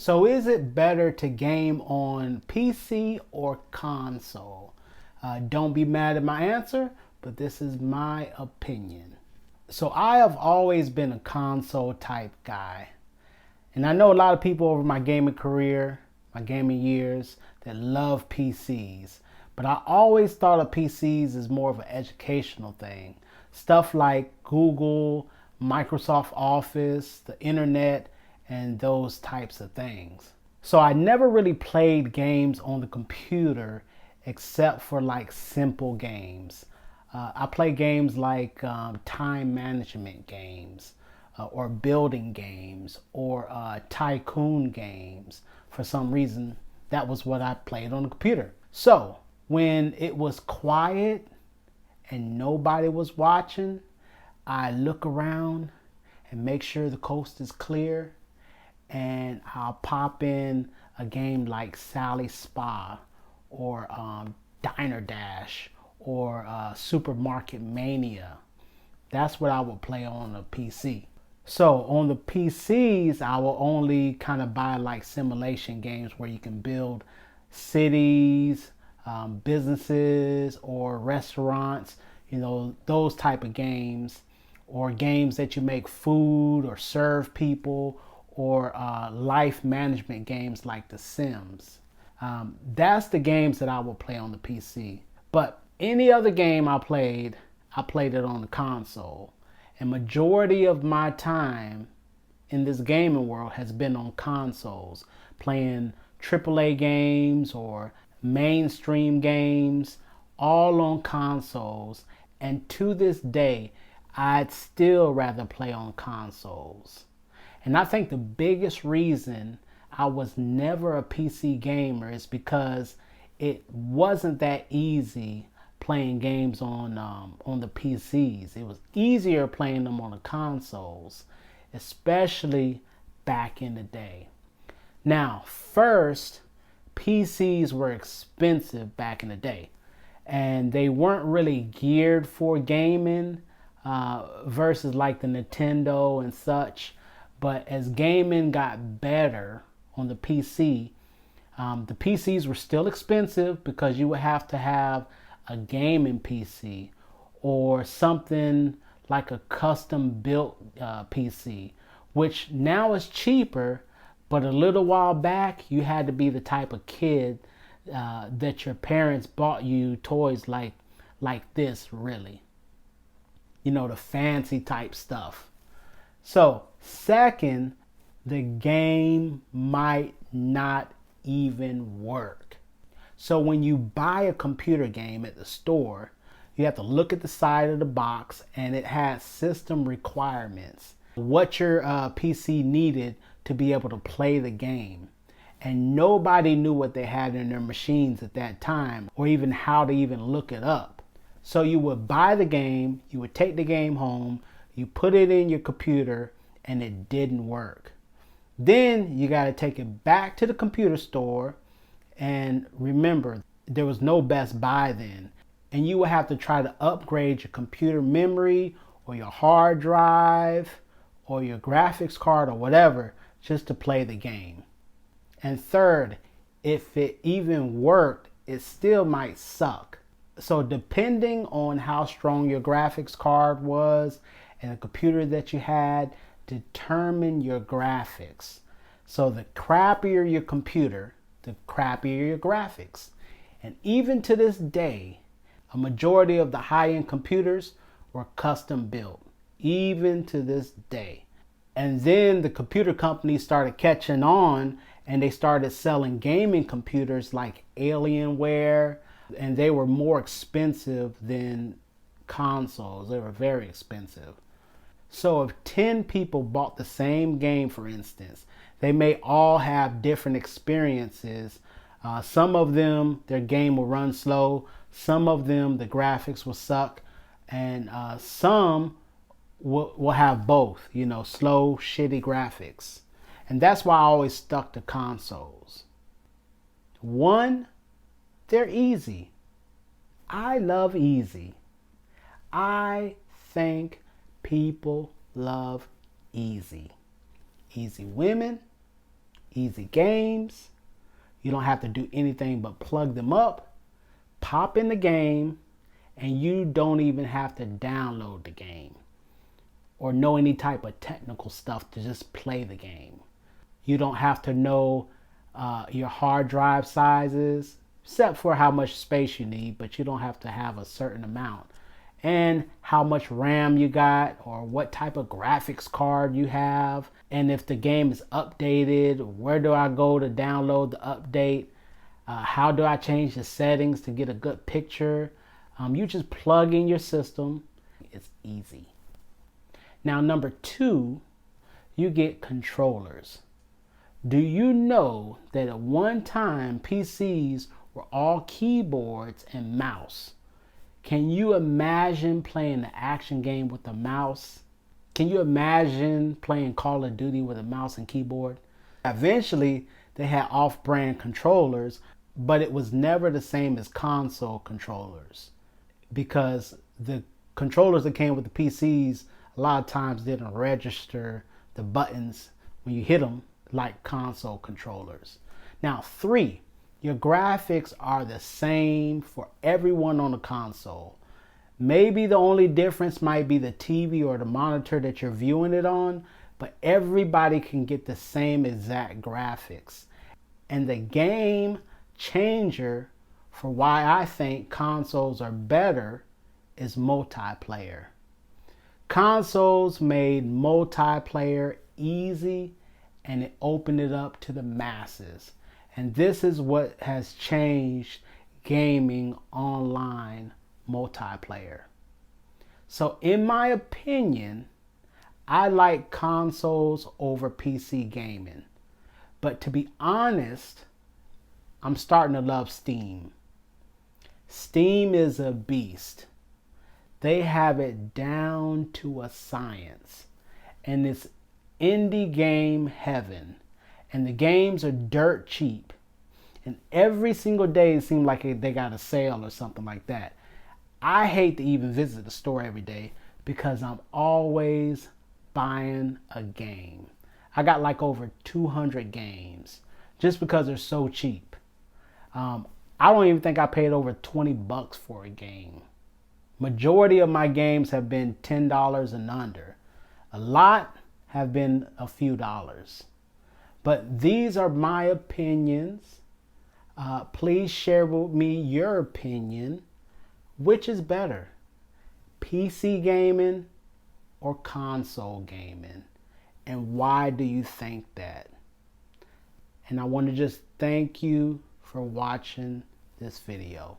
So is it better to game on PC or console? Don't be mad at my answer, but this is my opinion. So I have always been a console type guy. And I know a lot of people over my gaming career, my gaming years, that love PCs. But I always thought of PCs as more of an educational thing. Stuff like Google, Microsoft Office, the internet, and those types of things. So I never really played games on the computer except for like simple games. I play games like time management games or building games or tycoon games. For some reason, that was what I played on the computer. So when it was quiet and nobody was watching, I look around and make sure the coast is clear, and I'll pop in a game like Sally Spa or Diner Dash or Supermarket Mania. That's what I would play on a PC. So on the PCs, I will only kind of buy like simulation games where you can build cities, businesses or restaurants, those type of games, or games that you make food or serve people, or life management games like The Sims. That's the games that I will play on the PC. But any other game I played it on the console. And majority of my time in this gaming world has been on consoles, playing AAA games or mainstream games, all on consoles. And to this day, I'd still rather play on consoles. And I think the biggest reason I was never a PC gamer is because it wasn't that easy playing games on the PCs. It was easier playing them on the consoles, especially back in the day. Now, first, PCs were expensive back in the day, and they weren't really geared for gaming versus like the Nintendo and such. But as gaming got better on the PC, the PCs were still expensive because you would have to have a gaming PC or something like a custom built PC, which now is cheaper, but a little while back you had to be the type of kid that your parents bought you toys like this, really. The fancy type stuff. So second, the game might not even work. So when you buy a computer game at the store, you have to look at the side of the box, and it has system requirements, what your PC needed to be able to play the game. And nobody knew what they had in their machines at that time, or even how to even look it up. So you would buy the game, you would take the game home, you put it in your computer, and it didn't work. Then you got to take it back to the computer store. And remember, there was no Best Buy then. And you would have to try to upgrade your computer memory or your hard drive or your graphics card or whatever just to play the game. And third, if it even worked, it still might suck. So depending on how strong your graphics card was and the computer that you had, determine your graphics. So the crappier your computer, the crappier your graphics. And even to this day, a majority of the high-end computers were custom built, even to this day. And then the computer companies started catching on, and they started selling gaming computers like Alienware, and they were more expensive than consoles. They were very expensive. So if 10 people bought the same game, for instance, they may all have different experiences. Some of them, their game will run slow. Some of them, the graphics will suck. And some will have both, slow, shitty graphics. And that's why I always stuck to consoles. One, they're easy. I love easy. I think people love easy. Easy women, easy games. You don't have to do anything but plug them up, pop in the game, and you don't even have to download the game or know any type of technical stuff to just play the game. You don't have to know your hard drive sizes, except for how much space you need, but you don't have to have a certain amount. And how much RAM you got, or what type of graphics card you have, and if the game is updated, where do I go to download the update, how do I change the settings to get a good picture. You just plug in your system. It's easy. Now, number 2, you get controllers. Do you know that at one time PCs were all keyboards and mouse? Can you imagine playing the action game with a mouse? Can you imagine playing Call of Duty with a mouse and keyboard? Eventually, they had off-brand controllers, but it was never the same as console controllers, because the controllers that came with the PCs a lot of times didn't register the buttons when you hit them like console controllers. Now, 3, your graphics are the same for everyone on the console. Maybe the only difference might be the TV or the monitor that you're viewing it on, but everybody can get the same exact graphics. And the game changer for why I think consoles are better is multiplayer. Consoles made multiplayer easy, and it opened it up to the masses. And this is what has changed gaming online multiplayer. So in my opinion, I like consoles over PC gaming. But to be honest, I'm starting to love Steam. Steam is a beast. They have it down to a science. And it's indie game heaven. And the games are dirt cheap. And every single day it seems like they got a sale or something like that. I hate to even visit the store every day because I'm always buying a game. I got like over 200 games just because they're so cheap. I don't even think I paid over $20 for a game. Majority of my games have been $10 and under. A lot have been a few dollars. But these are my opinions. Please share with me your opinion. Which is better, PC gaming or console gaming? And why do you think that? And I want to just thank you for watching this video.